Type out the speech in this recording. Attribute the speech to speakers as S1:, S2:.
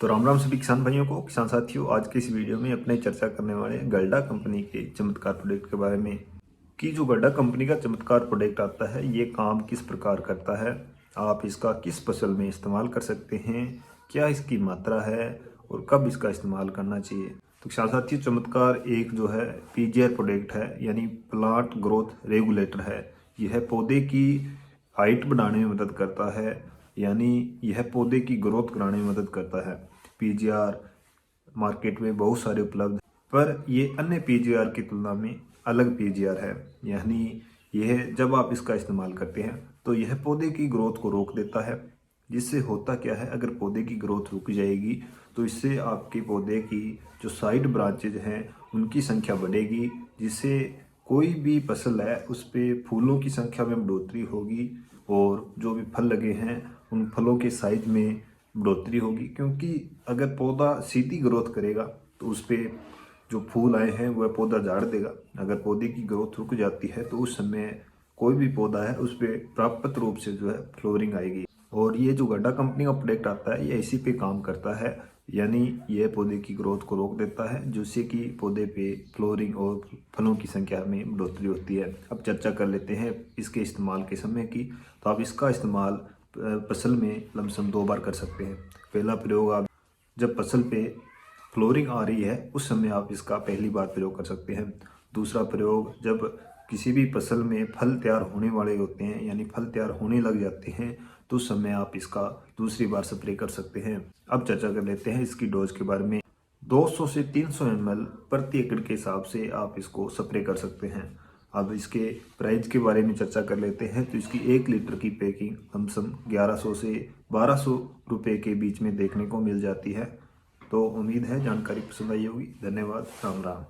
S1: तो राम राम सभी किसान भाइयों को, किसान साथियों। आज के इस वीडियो में अपने चर्चा करने वाले गल्डा कंपनी के चमत्कार प्रोडक्ट के बारे में कि जो गल्डा कंपनी का चमत्कार प्रोडक्ट आता है ये काम किस प्रकार करता है, आप इसका किस फसल में इस्तेमाल कर सकते हैं, क्या इसकी मात्रा है और कब इसका इस्तेमाल करना चाहिए। तो किसान साथियों, चमत्कार एक जो है पीजीआर प्रोडक्ट है, यानी प्लांट ग्रोथ रेगुलेटर है। यह पौधे की हाइट बढ़ाने में मदद करता है, यानी यह पौधे की ग्रोथ कराने में मदद करता है। पीजीआर मार्केट में बहुत सारे उपलब्ध, पर ये अन्य पीजीआर की तुलना में अलग पीजीआर है। यानी यह जब आप इसका इस्तेमाल करते हैं तो यह पौधे की ग्रोथ को रोक देता है। जिससे होता क्या है, अगर पौधे की ग्रोथ रुक जाएगी तो इससे आपके पौधे की जो साइड ब्रांचेज हैं उनकी संख्या बढ़ेगी, जिससे कोई भी फसल है उस पर फूलों की संख्या में बढ़ोतरी होगी और जो भी फल लगे हैं उन फलों के साइज में बढ़ोतरी होगी। क्योंकि अगर पौधा सीधी ग्रोथ करेगा तो उस पर जो फूल आए हैं वह पौधा झाड़ देगा। अगर पौधे की ग्रोथ रुक जाती है तो उस समय कोई भी पौधा है उस पर प्राप्त रूप से जो है फ्लोरिंग आएगी। और ये जो गड्डा कंपनी का प्रोडक्ट आता है ये इसी पे काम करता है, यानी यह पौधे की ग्रोथ को रोक देता है, जिससे कि पौधे पे फ्लोरिंग और फलों की संख्या में बढ़ोतरी होती है। अब चर्चा कर लेते हैं इसके इस्तेमाल के समय की। तो आप इसका इस्तेमाल फसल में लमसम 2 बार कर सकते हैं। पहला प्रयोग आप जब फसल पे फ्लोरिंग आ रही है उस समय आप इसका पहली बार प्रयोग कर सकते हैं। दूसरा प्रयोग जब किसी भी फसल में फल तैयार होने वाले होते हैं, यानी फल तैयार होने लग जाते हैं, तो उस समय आप इसका दूसरी बार स्प्रे कर सकते हैं। अब चर्चा कर लेते हैं इसकी डोज के बारे में। 200 से 300 ml प्रति एकड़ के हिसाब से आप इसको स्प्रे कर सकते हैं। अब इसके प्राइस के बारे में चर्चा कर लेते हैं। तो इसकी 1 लीटर की पैकिंग लमसम 1100 से 1200 रुपये के बीच में देखने को मिल जाती है। तो उम्मीद है जानकारी पसंद आई होगी। धन्यवाद। राम राम।